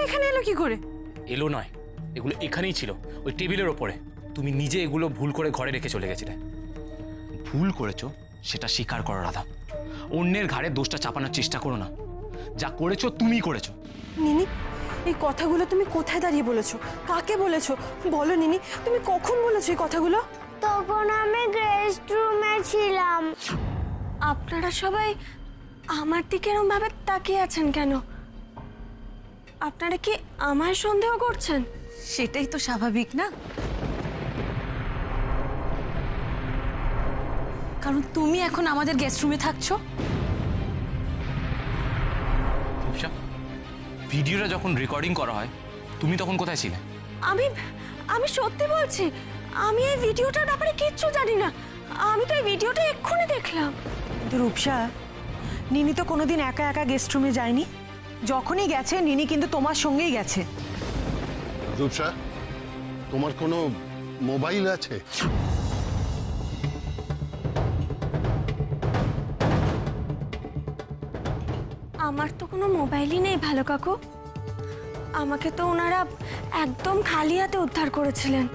এখানে এলো কি করে? এলো নয়, এগুলো এখানেই ছিল, ওই টেবিলের ওপরে। তুমি নিজে এগুলো ভুল করে ঘরে রেখে চলে গেছিলে। ভুল করেছো সেটা স্বীকার করো রাধা, অন্যের ঘাড়ে দোষটা চাপানোর চেষ্টা করো না। যা করেছো তুমি করেছো। নিনি, এই কথাগুলো তুমি কোথায় দাঁড়িয়ে বলেছো? কাকে বলেছো? বলো নিনি, তুমি কখন বলেছো এই কথাগুলো? তখন আমি গেস্ট রুমে ছিলাম। আপনারা সবাই আমার দিকে এরকম ভাবে তাকিয়ে আছেন কেন? আপনারা কি আমায় সন্দেহ করছেন? সেটাই তো স্বাভাবিক না, কারণ তুমি এখন আমাদের গেস্ট রুমে থাকছো। রূপসা, ভিডিওটা যখন রেকর্ডিং করা হয় তুমি তখন কোথায় ছিলে? আমি আমি সত্যি বলছি, আমি এই ভিডিওটার ব্যাপারে কিচ্ছু জানি না। আমি তো এই ভিডিওটা এক্ষুনি দেখলাম। কিন্তু রূপসা, নিনি তো কোনোদিন একা একা গেস্ট রুমে যায়নি। যখনই গেছে নিনি কিন্তু তোমার সঙ্গেই গেছে। রূপসা, তোমার কোনো মোবাইল আছে? আমার তো কোনো মোবাইলই নেই ভালো কাকু। আমাকে তো ওনারা একদম খালি হাতে উদ্ধার করেছিলেন।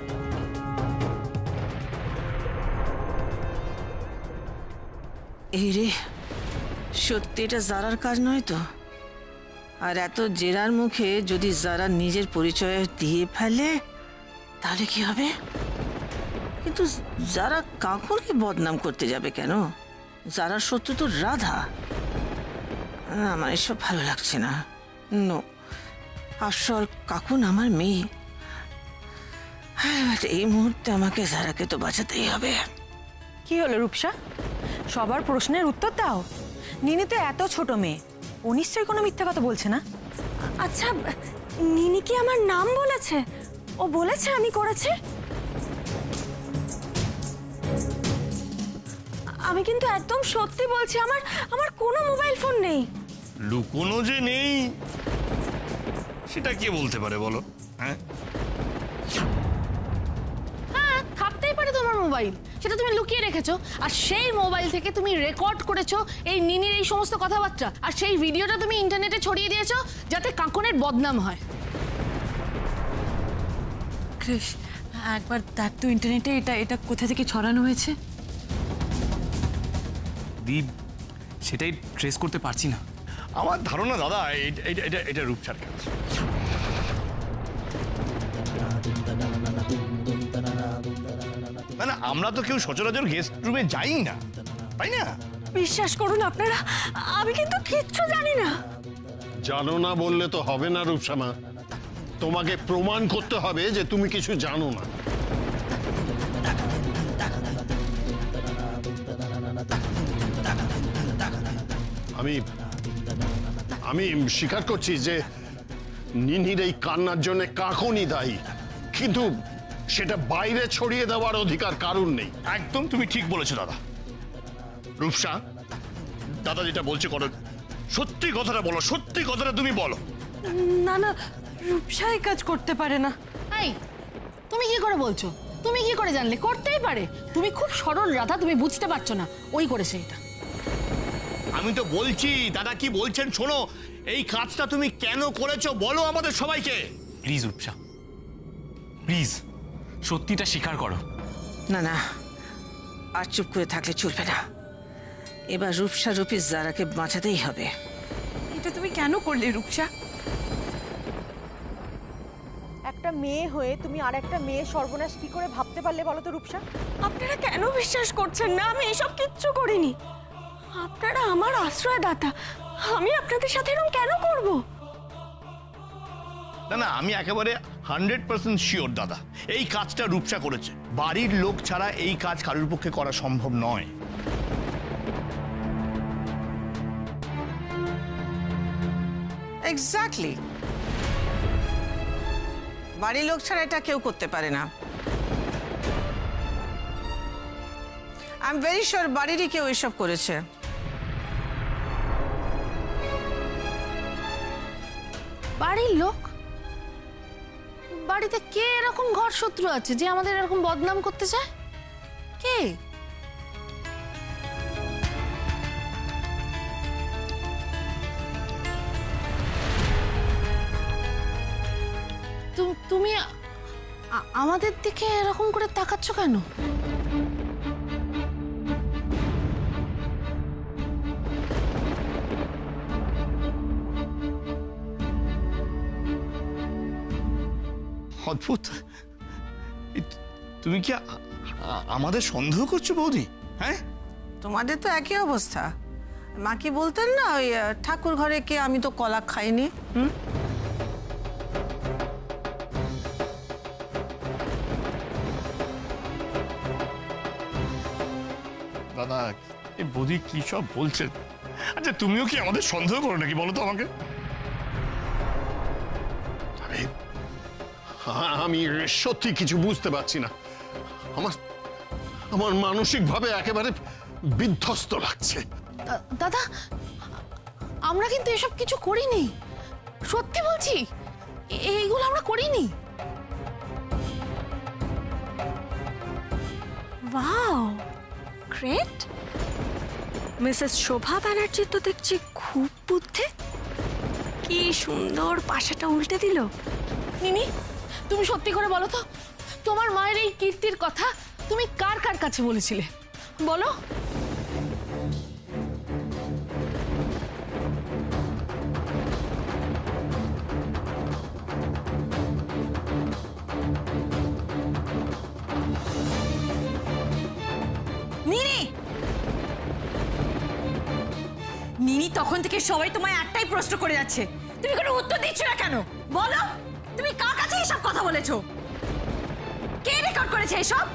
এই রে, সত্যি এটা জারার কাজ নয় তো? আর এত জেরার মুখে যদি যারা নিজের পরিচয় দিয়ে ফেলে তাহলে কি হবে? কিন্তু যারা কাকুরকে বদনাম করতে যাবে কেন? যারা শত্রু তো রাধা। আমার এসব ভালো লাগছে না। নো, আসল কাকুন আমার মেয়ে। এই মুহূর্তে আমাকে যারাকে তো বাঁচাতেই হবে। কি হলো রূপসা, সবার প্রশ্নের উত্তর দাও। নিনি তো এত ছোট মেয়ে, ও নিশ্চয়ই কোনো মিথ্যা কথা বলছে না। আচ্ছা, নিনি কি আমার নাম বলেছে? ও বলেছে আমি করেছি? আমি কিন্তু একদম সত্যি বলছি, আমার আমার কোনো মোবাইল ফোন নেই। লুকোনো যে নেই সেটা কে বলতে পারে বলো? হ্যাঁ, হ্যাঁ, থাকতেই পারে তোমার মোবাইল, সেটা তুমি লুকিয়ে রেখেছো। আর সেই মোবাইল থেকে তুমি রেকর্ড করেছো এই নিনির এই সমস্ত কথাবার্তা, আর সেই ভিডিওটা তুমি ইন্টারনেটে ছড়িয়ে দিয়েছো যাতে কাঁকনের বদনাম হয়। কৃষ, একবার দেখ তো ইন্টারনেটে এটা এটা কোথা থেকে ছড়ানো হয়েছে। দীপ, সেটাই ট্রেস করতে পারছি না। আমার ধারণা দাদা এটা রূপসার কাজ। না, আমরা তো কেউ সচরাচর গেস্ট রুমে যাই না, তাই না? বিশ্বাস করুন আপনারা, আমি কিন্তু কিচ্ছু জানি না। জানো না বললে তো হবে না রূপসামা, তোমাকে প্রমাণ করতে হবে যে তুমি কিছু জানো না। আমি আমি স্বীকার করছি যে নিনির এই কান্নার জন্য কাকুনই দায়ী, কিন্তু সেটা বাইরে ছড়িয়ে দেওয়ার অধিকার কারণ নেই। একদম তুমি ঠিক বলেছো দাদা। রূপসা, দাদা যেটা বলছে করো, সত্যি কথাটা বলো, সত্যি কথাটা তুমি বলো। না না, রূপসা এই কাজ করতে পারে না। এই, তুমি কি করে বলছো? তুমি কি করে জানলে? করতেই পারে। তুমি খুব সরল রাধা, তুমি বুঝতে পারছো না। ওই করেছে এটা। আমি তো বলছি, দাদা কি বলছেন শোনো। এই কাজটা তুমি কেন করেছো বলো আমাদের সবাইকে। প্লিজ রূপসা, প্লিজ সত্যিটা স্বীকার করো। না না, আর চুপ করে থাকলে চলবে না। এবার রূপসা রূপী যারাকে বাঁচাতেই হবে। এটা তুমি কেন করলে রূপসা? একটা মেয়ে হয়ে তুমি আর একটা মেয়ের সর্বনাশ কি করে ভাবতে পারলে বলো তো রূপসা? আপনারা কেন বিশ্বাস করছেন না? আমি এসব কিচ্ছু করিনি। আপনারা আমার আশ্রয়দাতা, আমি আপনাদের সাথে এরকম কেন করব? না না, আমি একেবারে 100% শিওর দাদা, এই কাজটা রূপসা করেছে। বাড়ির লোক ছাড়া এই কাজ কারোর পক্ষে করা সম্ভব নয়। এক্স্যাক্টলি, বাড়ির লোক ছাড়া এটা কেউ করতে পারে না। আই এম ভেরি শিওর বাড়িরই কেউ এসব করেছে। বাড়ির লোক? বাড়িতে কে এরকম ঘর শত্রু আছে যে আমাদের এরকম বদনাম করতে চায়? কে? তুমি আমাদের দিকে এরকম করে তাকাচ্ছ কেন? অদ্ভুত। তুমি কি আমাদের সন্দেহ করছো বৌদি? হ্যাঁ, তোমাদের তো একই অবস্থা। মা কি বলতেন না, ওই ঠাকুর ঘরে কে, আমি তো কলা খাইনি। দাদা এই বৌদি কি সব বলছেন? আচ্ছা তুমিও কি আমাদের সন্দেহ করো নাকি, বলো তো আমাকে? আমি সত্যি কিছু বুঝতে পারছি না। আমার মানসিকভাবে একেবারে বিধ্বস্ত লাগছে। দাদা, আমরা কিন্তু এসব কিছু করিনি, সত্যি বলছি, এইগুলো আমরা করিনি। Wow, great. মিসেস শোভা ব্যানার্জি তো দেখছি খুব বুদ্ধি। কি সুন্দর পাশাটা উল্টে দিল। নিনি, তুমি সত্যি করে বলো তো, তোমার মায়ের এই কীর্তির কথা তুমি কার কার কাছে বলেছিলে বলো? নিনি, নিনি, তখন থেকে সবাই তোমায় একটাই প্রশ্ন করে যাচ্ছে, তুমি কোনো উত্তর দিচ্ছ না কেন? বলো, তুমি কার কাছে এসব কথা বলেছো? কে রেকর্ড করেছে এসব?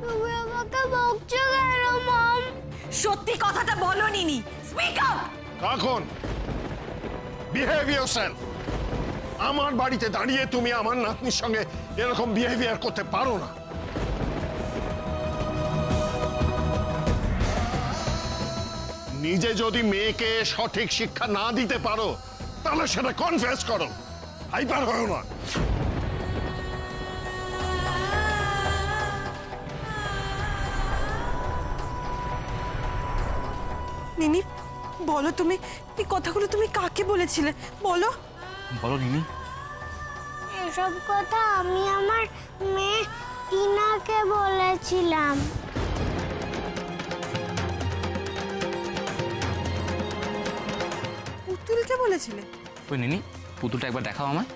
তুমি আমাকে বকছো কেন মম? সত্যি কথাটা বলো নিনি, স্পিক আপ। কখন বিহেভ ইয়োরসেলফ। আমার বাড়িতে দাঁড়িয়ে তুমি আমার নাতনির সঙ্গে এরকম বিহেভিয়ার করতে পারো না। নিজে যদি মেয়েকে সঠিক শিক্ষা না দিতে পারো তাহলে সেটা কনফেস করো, হাইপার হও না। নিনি, বলো তুমি এই কথাগুলো তুমি কাকে বলেছিলে? বলো বলো নিনি। এসব কথা আমি আমার মেয়ে টিনাকে বলেছিলাম। পুতুলকে বলেছিলে? ওই নিনি, পুতুলটা একবার দেখাও আমায়।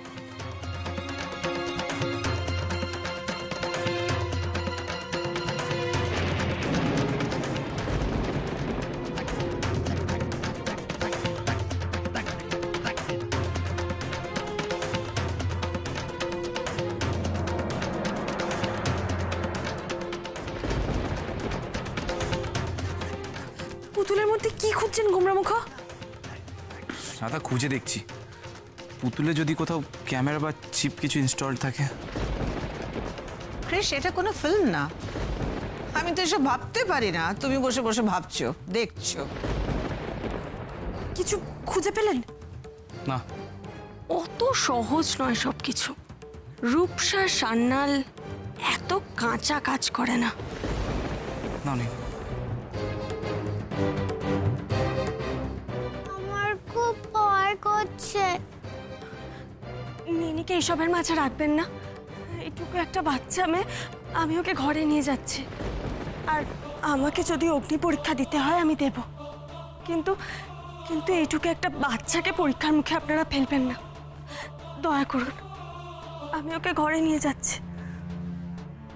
পুতুলের মধ্যে কি খুঁজছেন গোমরামুখ? দাদা খুঁজে দেখছি, পুতুলে যদি কোথাও ক্যামেরা বা চিপ কিছু ইনস্টল থাকে। ক্রিস, এটা কোনো ফিল্ম না। আমি তো এসব ভাবতে পারি না, তুমি বসে বসে ভাবছো, দেখছো। কিছু খুঁজে পেলেন? না। অত সহজ নয় সবকিছু। রূপসা সান্যাল এত কাঁচা কাজ করে না। না নেই। আমার খুব ভয় করছে। নিনিকে এসবের মাঝে রাখবেন না। এইটুকু একটা বাচ্চা মেয়ে, আমি ওকে ঘরে নিয়ে যাচ্ছি। আর আমাকে যদি অগ্নি পরীক্ষা দিতে হয় আমি দেব, কিন্তু কিন্তু এইটুকু একটা বাচ্চাকে পরীক্ষার মুখে আপনারা ফেলবেন না, দয়া করুন। আমি ওকে ঘরে নিয়ে যাচ্ছি।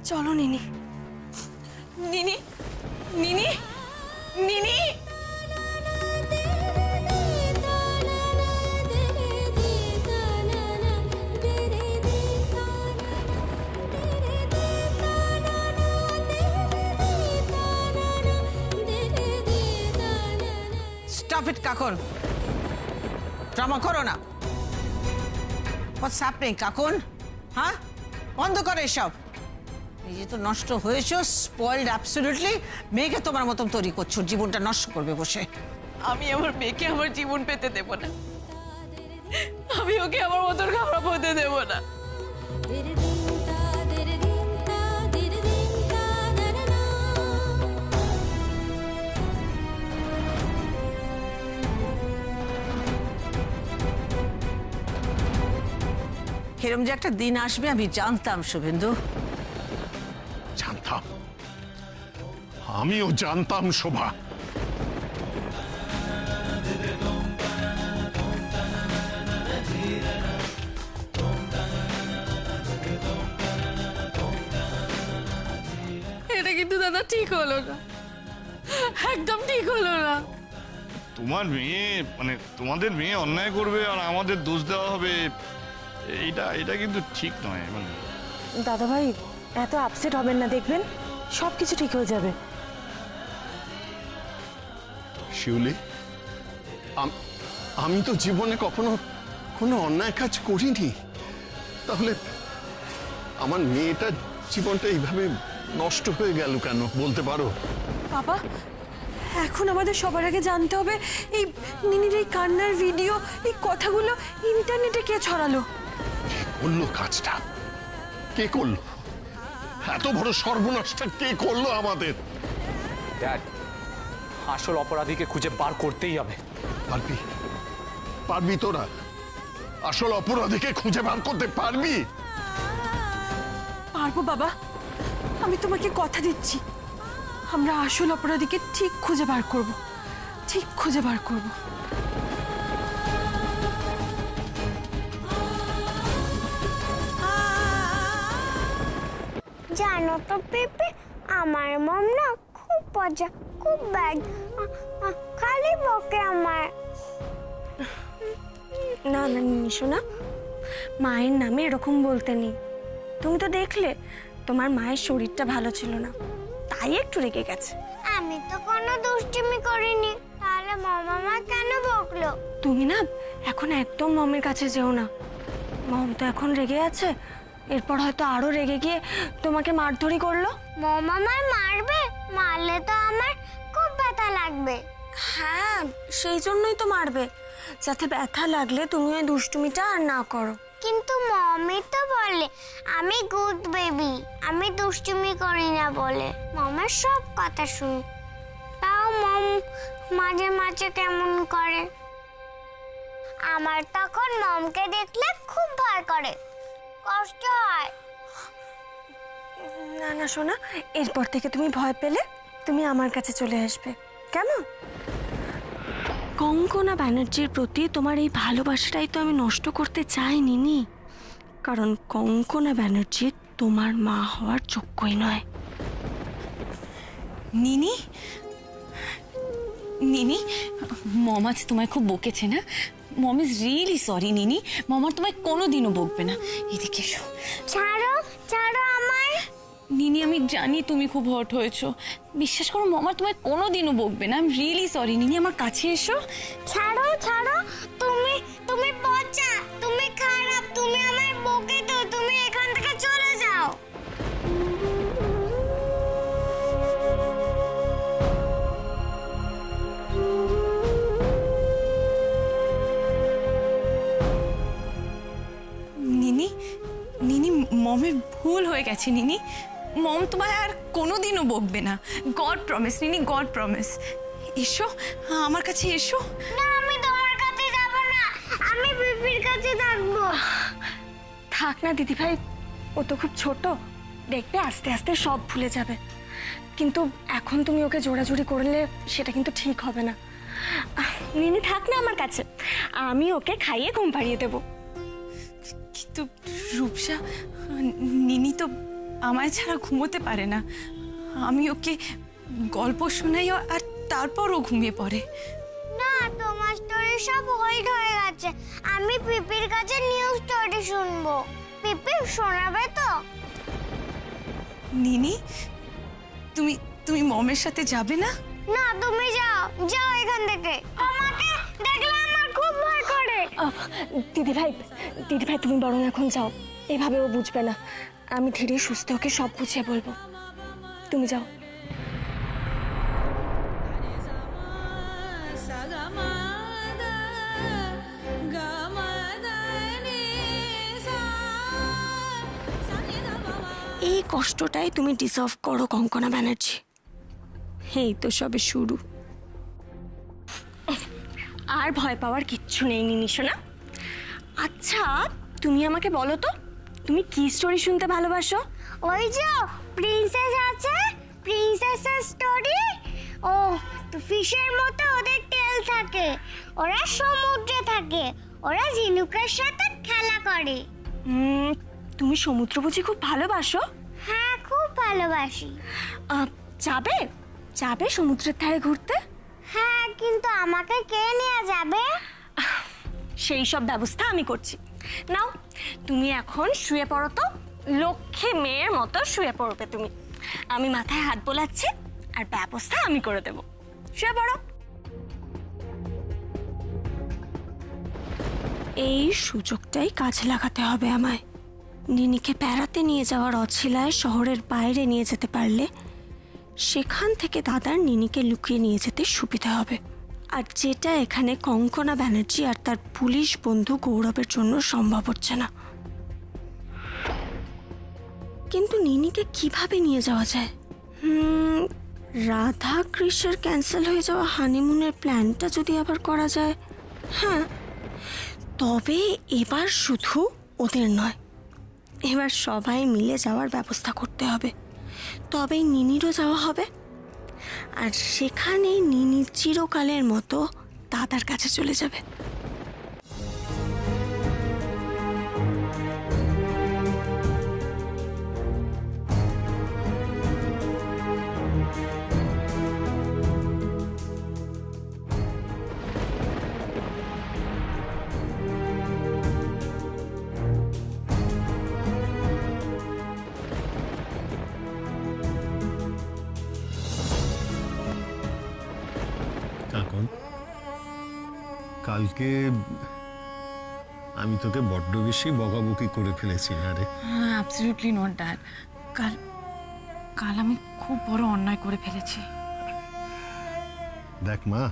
চলো নিনি। নিনি, নিনি, নিনি। স্টপ ইট কাকুন, ড্রামা করো না। হোয়াটস হ্যাপনিং কাকুন? হ্যাঁ, বন্ধ করো এসব। নিজে তো নষ্ট হয়েছো, স্পয়েলড অ্যাবসলিউটলি। মেয়েকে তোমার মতন তৈরি করছো, জীবনটা নষ্ট করবে বসে। আমি আমার মেয়েকে আমার জীবন পেতে দেব না, আমি ওকে আমার মতন খারাপ হতে দেব না। এরম যে একটা দিন আসবে আমি জানতাম শুভেন্দু। জানতাম, আমিও জানতাম শোভা। এটা কিন্তু দাদা ঠিক হলো না, একদম ঠিক হলো না। তোমার মেয়ে মানে তোমাদের মেয়ে অন্যায় করবে আর আমাদের দোষ দেওয়া হবে, এটা কিন্তু ঠিক নয়। মানে দাদাভাই এত আপসেট হবেন না, দেখবেন সব কিছু ঠিক হয়ে যাবে। শিউলি, আমি তো জীবনে কখনো কোনো অন্যায় কাজ করিনি, তাহলে আমার মেয়েটার জীবনটা এইভাবে নষ্ট হয়ে গেল কেন বলতে পারো? বাবা, এখন আমাদের সবার আগে জানতে হবে এই নিনির এই কান্নার ভিডিও, এই কথাগুলো ইন্টারনেটে কে ছড়ালো? করলো কাজটা কে করলো? এত বড় সর্বনাশটা কে করলো আমাদের? ড্যাড, আসল অপরাধীকে খুঁজে বার করতেই হবে। পারবি? পারবি তোরা? আসল অপরাধীকে খুঁজে বার করতে পারবি? পারবো বাবা, আমি তোমাকে কথা দিচ্ছি, আমরা আসল অপরাধীকে ঠিক খুঁজে বার করব, ঠিক খুঁজে বার করব। জানো তো পেপে, আমার মম না খুব মজা, খুব ব্যাড, খালি বকে আমার। না না নিশোনা, মায়ের নামে এরকম বলতে নেই। তুমি তো দেখলে তোমার মায়ের শরীরটা ভালো ছিল না, তাই একটু রেগে গেছে। আমি তো কোনো দুষ্টুমি করিনি, তাহলে মামা কেন বকলো? তুমি না এখন একদম মমের কাছে যেও না, মম তো এখন রেগে আছে, এরপর হয়তো আরো রেগে গিয়ে তোমাকে মারধরি করলো। মামা মারবে? মারলে তো আমার খুব ব্যথা লাগবে। হ্যাঁ, সেই জন্যই তো মারবে, যাতে ব্যথা লাগলে তুমি ওই দুষ্টুমিটা আর না করো। কিন্তু মমি তো বলে আমি গুড বেবি, আমি দুষ্টুমি করি না বলে। মামার সব কথা শুনি, তাও মম মাঝে মাঝে কেমন করে। আমার তখন মমকে দেখলে খুব ভয় করে, কষ্ট হয়। না না সোনা, এরপর থেকে তুমি ভয় পেলে তুমি আমার কাছে চলে আসবে, কেমন? কঙ্কনা ব্যানার্জির প্রতি তোমার এই ভালোবাসাটাই তো আমি নষ্ট করতে চাই নিনি, কারণ কঙ্কনা ব্যানার্জি তোমার মা হওয়ার যোগ্যই নয়। নিনি, নিনি, মম আজ তোমায় খুব বকেছে না? মম ইজ রিয়েলি সরি নিনি, মম আর তোমায় কোনোদিনও বকবে না। এদিকে এসো। ছাড়ো ছাড়ো আমায়। নিনি, আমি জানি তুমি খুব হট হয়েছো, বিশ্বাস করো মম আর তোমায় কোনোদিনও বকবে না। আই এম রিয়েলি সরি নিনি, আমার কাছে এসো। ছাড়ো ছাড়ো, তুমি তুমি পচা, তুমি খারাপ, তুমি আমায় বকে তো, তুমি এখান থেকে চলে যাও। নিনি, নিনি, মমের ভুল হয়ে গেছে নিনি, মম তোমায় আর কোনোদিনও বকবে না। গড প্রমিস নিনি, গড প্রমিস। এসো আমার কাছে এসো। না, আমি তোমার কাছে যাব না, আমি পিপির কাছে থাকবো। থাক না দিদিভাই, ও তো খুব ছোট, দেখবে আস্তে আস্তে সব ভুলে যাবে। কিন্তু এখন তুমি ওকে জোড়াজুড়ি করলে সেটা কিন্তু ঠিক হবে না। নিনি থাক না আমার কাছে, আমি ওকে খাইয়ে ঘুম পাড়িয়ে দেবো। কিন্তু রূপসা, নিনি তো আমায় ছাড়া ঘুমোতে পারে না, আমি ওকে গল্প শোনাই আর তারপর ও ঘুমিয়ে পড়ে। না, তোমার স্টোরি সব হোল্ড হয়ে গেছে, আমি পিপির কাছে নিউ স্টোরি শুনবো। পিপি শোনাবে তো? নিনি, তুমি তুমি মমের সাথে যাবে না? না, তুমি যাও, যাও এখান থেকে, আমাকে দেখলে আমার খুব ভয় করে। দিদিভাই, দিদিভাই তুমি বরং এখন যাও, এভাবে ও বুঝবে না, আমি ধীরে সুস্থে ওকে সব বুঝিয়ে বলবো, তুমি যাও। এই কষ্টটাই তুমি ডিজার্ভ করো কঙ্কনা ব্যানার্জি, এই তো সবে শুরু, আর ভয় পাওয়ার কিচ্ছু নেই নিশোনা। আচ্ছা, তুমি আমাকে বলো তো, তুমি কি স্টোরি শুনতে ভালোবাসো? ওই যে প্রিন্সেস আছে, প্রিন্সেসের স্টোরি। ও তো ফিশের মতো ওদের টেল থাকে, ওরা সমুদ্রে থাকে, ওরা ঝিনুকের সাথে খেলা করে। তুমি সমুদ্র বুঝি খুব ভালোবাসো? হ্যাঁ, খুব ভালোবাসি। যাবে যাবে সমুদ্রের ধারে ঘুরতে? হ্যাঁ, কিন্তু আমাকে কে নিয়ে যাবে? সেই সব ব্যবস্থা আমি করছি। নাও তুমি এখন শুয়ে পড়ো তো, লক্ষ্মী মেয়ের মতো শুয়ে পড়বে তুমি। আমি মাথায় হাত বোলাচ্ছি আর ব্যবস্থা আমি করে দেব। শুয়ে পড়ো। এই সুযোগটাই কাজে লাগাতে হবে আমায়। নিনিকে বেড়াতে নিয়ে যাওয়ার অছিলায় শহরের বাইরে নিয়ে যেতে পারলে সেখান থেকে দাদার নিনিকে লুকিয়ে নিয়ে যেতে সুবিধা হবে। আর যেটা এখানে কঙ্কনা ব্যানার্জি আর তার পুলিশ বন্ধু গৌরবের জন্য সম্ভব হচ্ছে না। কিন্তু নিনিকে কিভাবে নিয়ে যাওয়া যায়? রাধা কৃষ্ণের ক্যান্সেল হয়ে যাওয়া হানিমুনের প্ল্যানটা যদি আবার করা যায়। হ্যাঁ, তবে এবার শুধু ওদের নয়, এবার সবাই মিলে যাওয়ার ব্যবস্থা করতে হবে। তবেই নিনিরও যাওয়া হবে, আর সেখানে নিনি চিরকালের মতো দাদার কাছে চলে যাবে। কাকন, কালকে আমি তোকে বড্ড বেশি বকাবকি করে ফেলেছি না রে? Absolutely not dad. কাল আমি খুব বড় অন্যায় করে ফেলেছি। দেখ মা,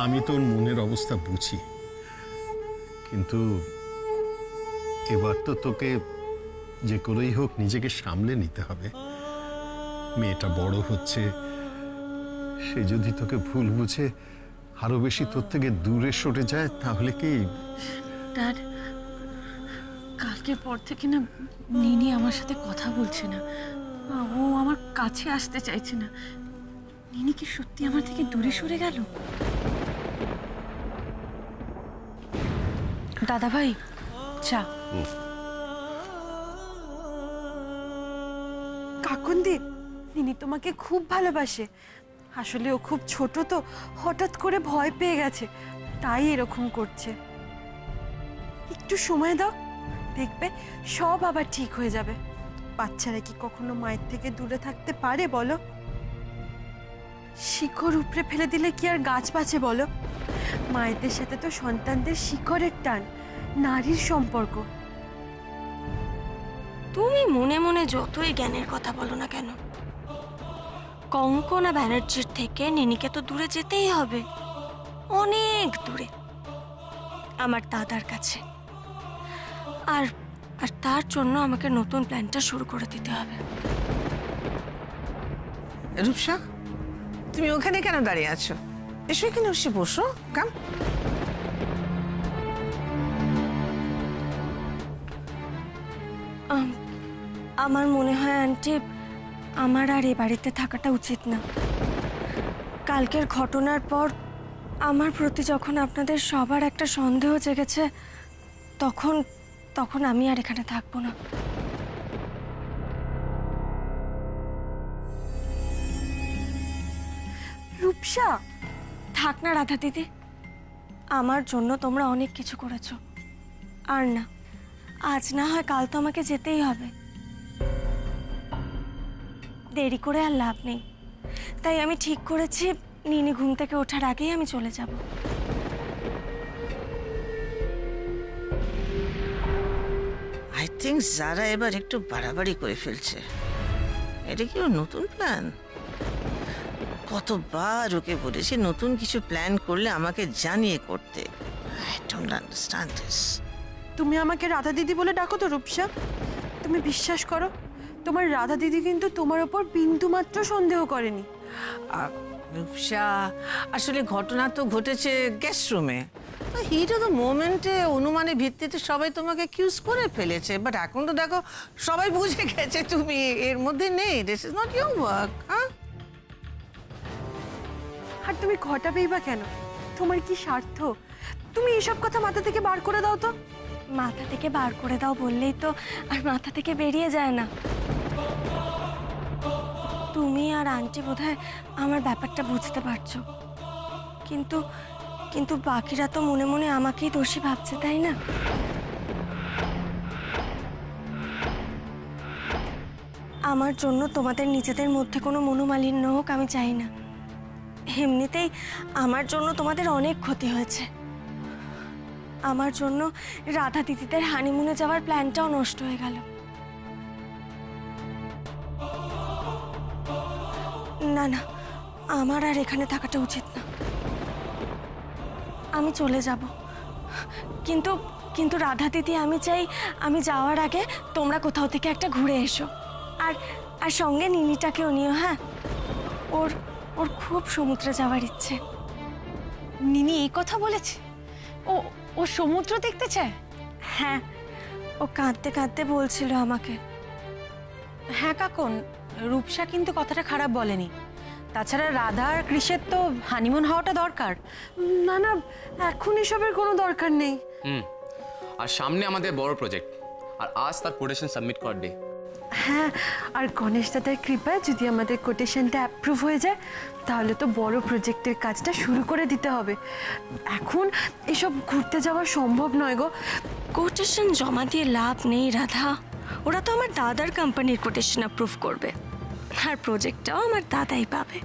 আমি তোর মনের অবস্থা বুঝি, কিন্তু এবার তো তোকে যে করেই হোক নিজেকে সামলে নিতে হবে। মেয়েটা বড় হচ্ছে, সে যদি তোকে ভুল বুঝে আরো বেশি তোর থেকে দূরে সরে যায় তাহলে কি? ড্যাড, কালকের পর থেকে না নিনি আমার সাথে কথা বলছে না, ও আমার কাছে আসতে চাইছে না। নিনি কি সত্যি আমার থেকে দূরে সরে গেল? দাদা ভাই, চা। কাকুন্দি, নিনি তোমাকে খুব ভালোবাসে। আসলে ও খুব ছোট তো, হঠাৎ করে ভয় পেয়ে গেছে, তাই এরকম করছে। একটু সময় দাও, দেখবে সব আবার ঠিক হয়ে যাবে। বাচ্চারা কি কখনো মায়ের থেকে দূরে থাকতে পারে বলো? শিকড় উপড়ে ফেলে দিলে কি আর গাছ বাঁচে বলো? মায়েদের সাথে তো সন্তানদের শিকড়ের টান, নারীর সম্পর্ক। তুমি মনে মনে যতই জ্ঞানের কথা বলো না কেন, কঙ্কনা ব্যানার্জির থেকে নিনিকে তো দূরে যেতেই হবে, অনেক দূরে, আমার দাদার কাছে। আর আর তার জন্য আমাকে নতুন প্ল্যানটা শুরু করে দিতে হবে। রূপসা, তুমি ওখানে কেন দাঁড়িয়ে আছো? এসো এখানে, এসে বসো। কাম। আমার মনে হয় আন্টি, আমার আর এ বাড়িতে থাকাটা উচিত না। কালকের ঘটনার পর আমার প্রতি যখন আপনাদের সবার একটা সন্দেহ জেগেছে, তখন আমি আর এখানে থাকবো না। রূপসা, থাক না রাধা দিদি, আমার জন্য তোমরা অনেক কিছু করেছো, আর না, আজ না হয় কাল তো আমাকে যেতেই হবে। দেরি করে আর লাভ নেই, তাই আমি ঠিক করেছি নিনি ঘুম থেকে ওঠার আগেই আমি চলে যাব। আই থিঙ্ক যারা এবার একটু বাড়াবাড়ি করে ফেলছে। এটা কি ওর নতুন প্ল্যান? কতবার ওকে বলেছি নতুন কিছু প্ল্যান করলে আমাকে জানিয়ে করতে। I don't understand this. তুমি আমাকে রাধা দিদি বলে ডাকো তো রূপসা। তুমি বিশ্বাস করো, তোমার রাধা দিদি কিন্তু তোমার ওপর বিন্দুমাত্র সন্দেহ করেনি। রূপসা, আসলে ঘটনা তো ঘটেছে গেস্ট রুমে, হিট অফ দ্য মোমেন্টে অনুমানের ভিত্তিতে সবাই তোমাকে কিউজ করে ফেলেছে, বাট এখন তো দেখো সবাই বুঝে গেছে তুমি এর মধ্যে নেই। This is not your work. হ্যাঁ, আর তুমি ঘটাবেই বা কেন? তোমার কি স্বার্থ? তুমি এসব কথা মাথা থেকে বার করে দাও তো। মাথা থেকে বার করে দাও বললেই তো আর মাথা থেকে বেরিয়ে যায় না। তুমি আর আন্টি বোধহয় আমার ব্যাপারটা বুঝতে পারছো, কিন্তু কিন্তু বাকিরা তো মনে মনে আমাকেই দোষী ভাবছে, তাই না? আমার জন্য তোমাদের নিজেদের মধ্যে কোনো মনোমালিন্য হোক আমি চাই না। এমনিতেই আমার জন্য তোমাদের অনেক ক্ষতি হয়েছে। আমার জন্য রাধা দিদিদের হানিমুনে যাওয়ার প্ল্যানটাও নষ্ট হয়ে গেল। না না, আমার আর এখানে থাকাটা উচিত না। আমি চলে যাব, কিন্তু কিন্তু রাধা দিদি, আমি চাই আমি যাওয়ার আগে তোমরা কোথাও থেকে একটা ঘুরে এসো, আর আর সঙ্গে নিনিটাকেও নিও। হ্যাঁ, ওর ওর খুব সমুদ্রে যাওয়ার ইচ্ছে। নিনি এই কথা বলেছে? ও ও সমুদ্র দেখতে চায়? হ্যাঁ, ও কাঁদতে কাঁদতে বলছিল আমাকে। হ্যাঁ কাকন, রূপসা কিন্তু কথাটা খারাপ বলেনি। তাছাড়া রাধা আর কৃষের তো হানিমুন হওয়াটা দরকার। না না, এখন এসবের কোনো দরকার নেই। আর সামনে আমাদের বড় প্রজেক্ট, আর আজ তার কোটেশন সাবমিট করার ডে। হ্যাঁ, আর গণেশ দাদার কৃপায় যদি আমাদের কোটেশনটা অ্যাপ্রুভ হয়ে যায় তাহলে তো বড় প্রজেক্টের কাজটা শুরু করে দিতে হবে। এখন এসব ঘুরতে যাওয়া সম্ভব নয় গো। কোটেশন জমা দিয়ে লাভ নেই রাধা, ওরা তো আমার দাদার কোম্পানির কোটেশন অ্যাপ্রুভ করবে, আর প্রজেক্টটাও আমার দাদাই পাবে।